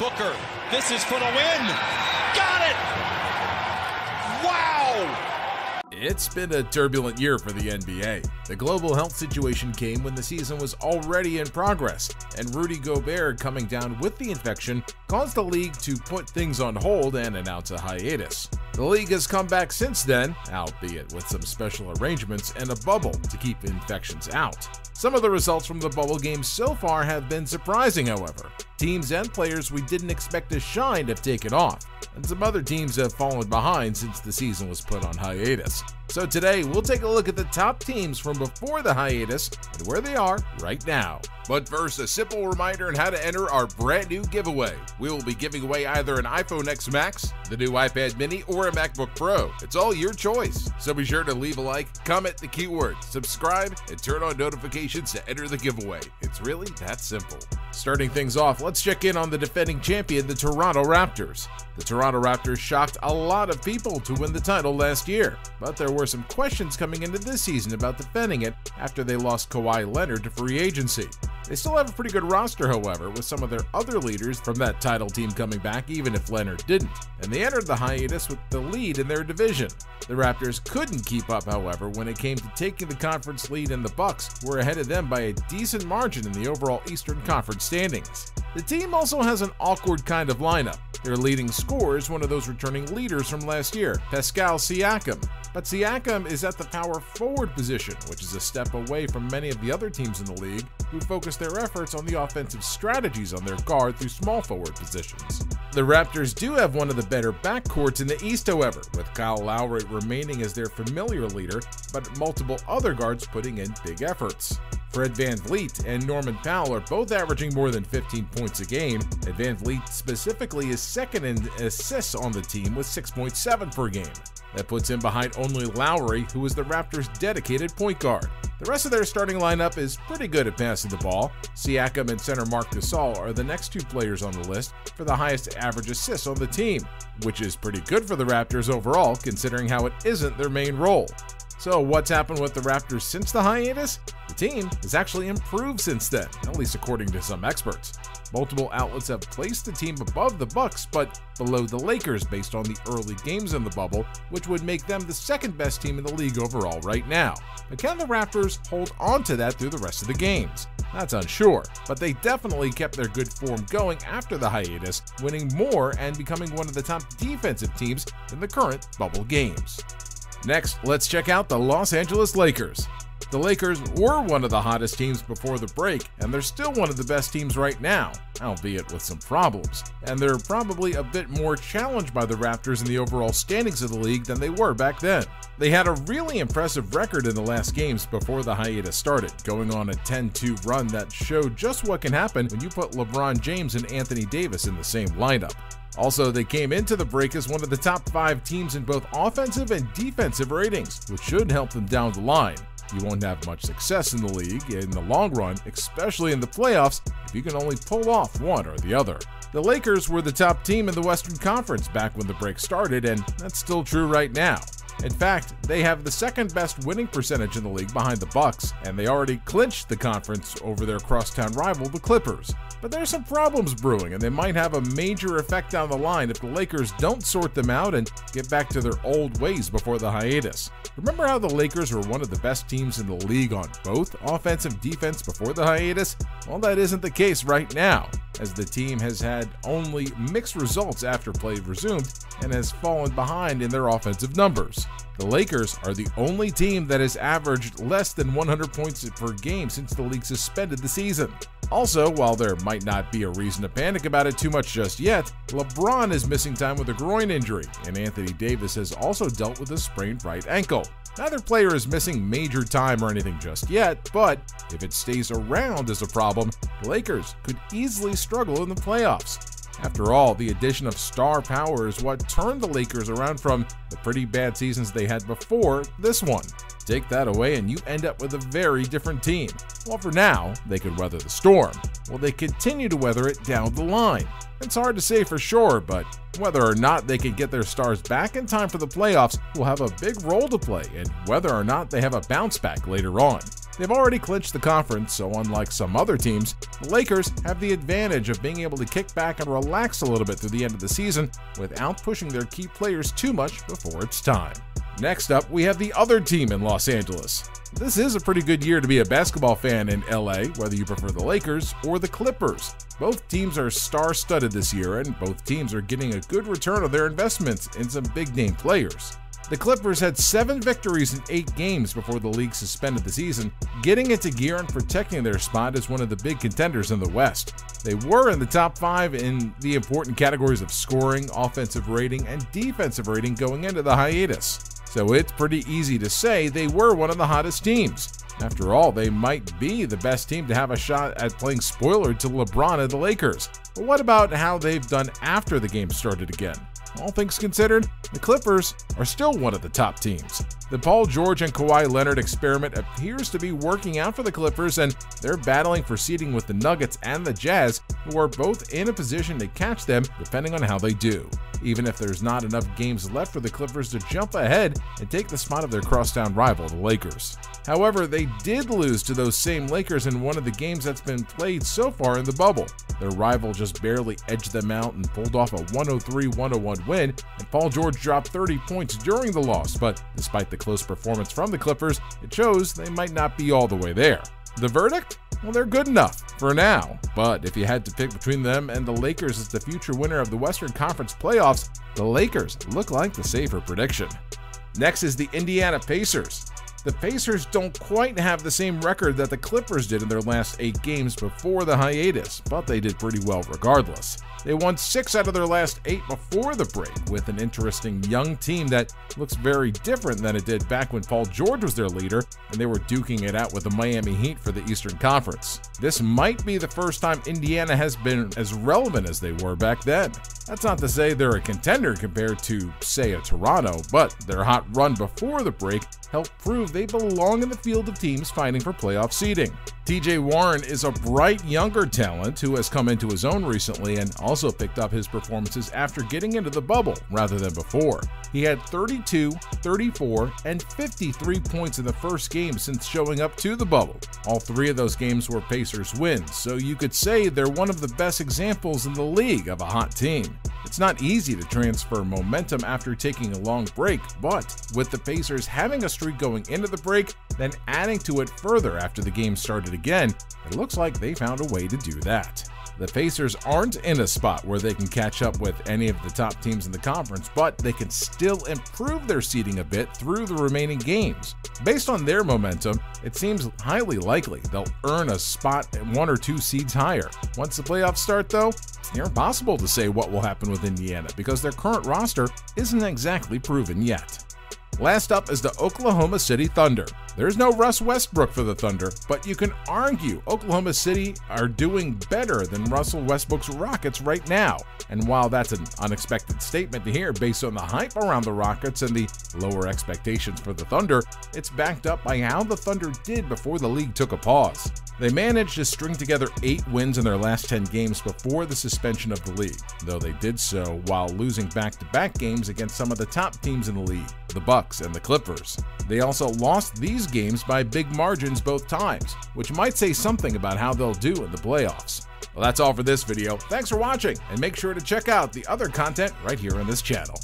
Booker, this is for the win. Got it! Wow! It's been a turbulent year for the NBA. The global health situation came when the season was already in progress, and Rudy Gobert coming down with the infection caused the league to put things on hold and announce a hiatus. The league has come back since then, albeit with some special arrangements and a bubble to keep infections out. Some of the results from the bubble games so far have been surprising, however. Teams and players we didn't expect to shine have taken off, and some other teams have fallen behind since the season was put on hiatus. So today, we'll take a look at the top teams from before the hiatus and where they are right now. But first, a simple reminder on how to enter our brand new giveaway. We will be giving away either an iPhone X Max, the new iPad mini, or a MacBook Pro. It's all your choice. So be sure to leave a like, comment the keyword, subscribe, and turn on notifications to enter the giveaway. It's really that simple. Starting things off, let's check in on the defending champion, the Toronto Raptors. The Toronto Raptors shocked a lot of people to win the title last year, but there were some questions coming into this season about defending it after they lost Kawhi Leonard to free agency. They still have a pretty good roster, however, with some of their other leaders from that title team coming back even if Leonard didn't, and they entered the hiatus with the lead in their division. The Raptors couldn't keep up, however, when it came to taking the conference lead, and the Bucks were ahead of them by a decent margin in the overall Eastern Conference standings. The team also has an awkward kind of lineup. Their leading scorer is one of those returning leaders from last year, Pascal Siakam. But Siakam is at the power forward position, which is a step away from many of the other teams in the league who focus their efforts on the offensive strategies on their guard through small forward positions. The Raptors do have one of the better backcourts in the East, however, with Kyle Lowry remaining as their familiar leader, but multiple other guards putting in big efforts. Fred VanVleet and Norman Powell are both averaging more than 15 points a game, and VanVleet specifically is second in assists on the team with 6.7 per game. That puts him behind only Lowry, who is the Raptors' dedicated point guard. The rest of their starting lineup is pretty good at passing the ball. Siakam and center Marc Gasol are the next two players on the list for the highest average assists on the team, which is pretty good for the Raptors overall, considering how it isn't their main role. So what's happened with the Raptors since the hiatus? The team has actually improved since then, at least according to some experts. Multiple outlets have placed the team above the Bucks, but below the Lakers based on the early games in the bubble, which would make them the second best team in the league overall right now. But can the Raptors hold on to that through the rest of the games? That's unsure, but they definitely kept their good form going after the hiatus, winning more and becoming one of the top defensive teams in the current bubble games. Next, let's check out the Los Angeles Lakers. The Lakers were one of the hottest teams before the break, and they're still one of the best teams right now, albeit with some problems. And they're probably a bit more challenged by the Raptors in the overall standings of the league than they were back then. They had a really impressive record in the last games before the hiatus started, going on a 10-2 run that showed just what can happen when you put LeBron James and Anthony Davis in the same lineup. Also, they came into the break as one of the top 5 teams in both offensive and defensive ratings, which should help them down the line. You won't have much success in the league in the long run, especially in the playoffs, if you can only pull off one or the other. The Lakers were the top team in the Western Conference back when the break started, and that's still true right now. In fact, they have the second best winning percentage in the league behind the Bucks, and they already clinched the conference over their crosstown rival, the Clippers. But there's some problems brewing, and they might have a major effect down the line if the Lakers don't sort them out and get back to their old ways before the hiatus. Remember how the Lakers were one of the best teams in the league on both offense and defense before the hiatus? Well, that isn't the case right now, as the team has had only mixed results after play resumed and has fallen behind in their offensive numbers. The Lakers are the only team that has averaged less than 100 points per game since the league suspended the season. Also, while there might not be a reason to panic about it too much just yet, LeBron is missing time with a groin injury, and Anthony Davis has also dealt with a sprained right ankle. Neither player is missing major time or anything just yet, but if it stays around as a problem, the Lakers could easily struggle in the playoffs. After all, the addition of star power is what turned the Lakers around from the pretty bad seasons they had before this one. Take that away and you end up with a very different team. Well, for now, they could weather the storm. Will they continue to weather it down the line? It's hard to say for sure, but whether or not they can get their stars back in time for the playoffs will have a big role to play in whether or not they have a bounce back later on. They've already clinched the conference, so unlike some other teams, the Lakers have the advantage of being able to kick back and relax a little bit through the end of the season without pushing their key players too much before it's time. Next up, we have the other team in Los Angeles. This is a pretty good year to be a basketball fan in LA, whether you prefer the Lakers or the Clippers. Both teams are star-studded this year, and both teams are getting a good return on their investments in some big-name players. The Clippers had 7 victories in 8 games before the league suspended the season, getting into gear and protecting their spot as one of the big contenders in the West. They were in the top 5 in the important categories of scoring, offensive rating, and defensive rating going into the hiatus. So it's pretty easy to say they were one of the hottest teams. After all, they might be the best team to have a shot at playing spoiler to LeBron and the Lakers. But what about how they've done after the game started again? All things considered, the Clippers are still one of the top teams. The Paul George and Kawhi Leonard experiment appears to be working out for the Clippers, and they're battling for seeding with the Nuggets and the Jazz, who are both in a position to catch them depending on how they do, even if there's not enough games left for the Clippers to jump ahead and take the spot of their crosstown rival, the Lakers. However, they did lose to those same Lakers in one of the games that's been played so far in the bubble. Their rival just barely edged them out and pulled off a 103-101 win, and Paul George dropped 30 points during the loss, but despite the close performance from the Clippers, it shows they might not be all the way there. The verdict? Well, they're good enough for now, but if you had to pick between them and the Lakers as the future winner of the Western Conference playoffs, the Lakers look like the safer prediction. Next is the Indiana Pacers. The Pacers don't quite have the same record that the Clippers did in their last 8 games before the hiatus, but they did pretty well regardless. They won 6 out of their last 8 before the break, with an interesting young team that looks very different than it did back when Paul George was their leader and they were duking it out with the Miami Heat for the Eastern Conference. This might be the first time Indiana has been as relevant as they were back then. That's not to say they're a contender compared to, say, a Toronto, but their hot run before the break helped prove they belong in the field of teams fighting for playoff seeding. TJ Warren is a bright younger talent who has come into his own recently and also picked up his performances after getting into the bubble rather than before. He had 32, 34, and 53 points in the first game since showing up to the bubble. All 3 of those games were Pacers wins, so you could say they're one of the best examples in the league of a hot team. It's not easy to transfer momentum after taking a long break, but with the Pacers having a streak going into the break, then adding to it further after the game started again, it looks like they found a way to do that. The Pacers aren't in a spot where they can catch up with any of the top teams in the conference, but they can still improve their seeding a bit through the remaining games. Based on their momentum, it seems highly likely they'll earn a spot at 1 or 2 seeds higher. Once the playoffs start, though, it's near impossible to say what will happen with Indiana because their current roster isn't exactly proven yet. Last up is the Oklahoma City Thunder. There's no Russ Westbrook for the Thunder, but you can argue Oklahoma City are doing better than Russell Westbrook's Rockets right now. And while that's an unexpected statement to hear based on the hype around the Rockets and the lower expectations for the Thunder, it's backed up by how the Thunder did before the league took a pause. They managed to string together 8 wins in their last 10 games before the suspension of the league, though they did so while losing back-to-back games against some of the top teams in the league, the Bucks and the Clippers. They also lost these games by big margins both times, which might say something about how they'll do in the playoffs. Well, that's all for this video. Thanks for watching, and make sure to check out the other content right here on this channel.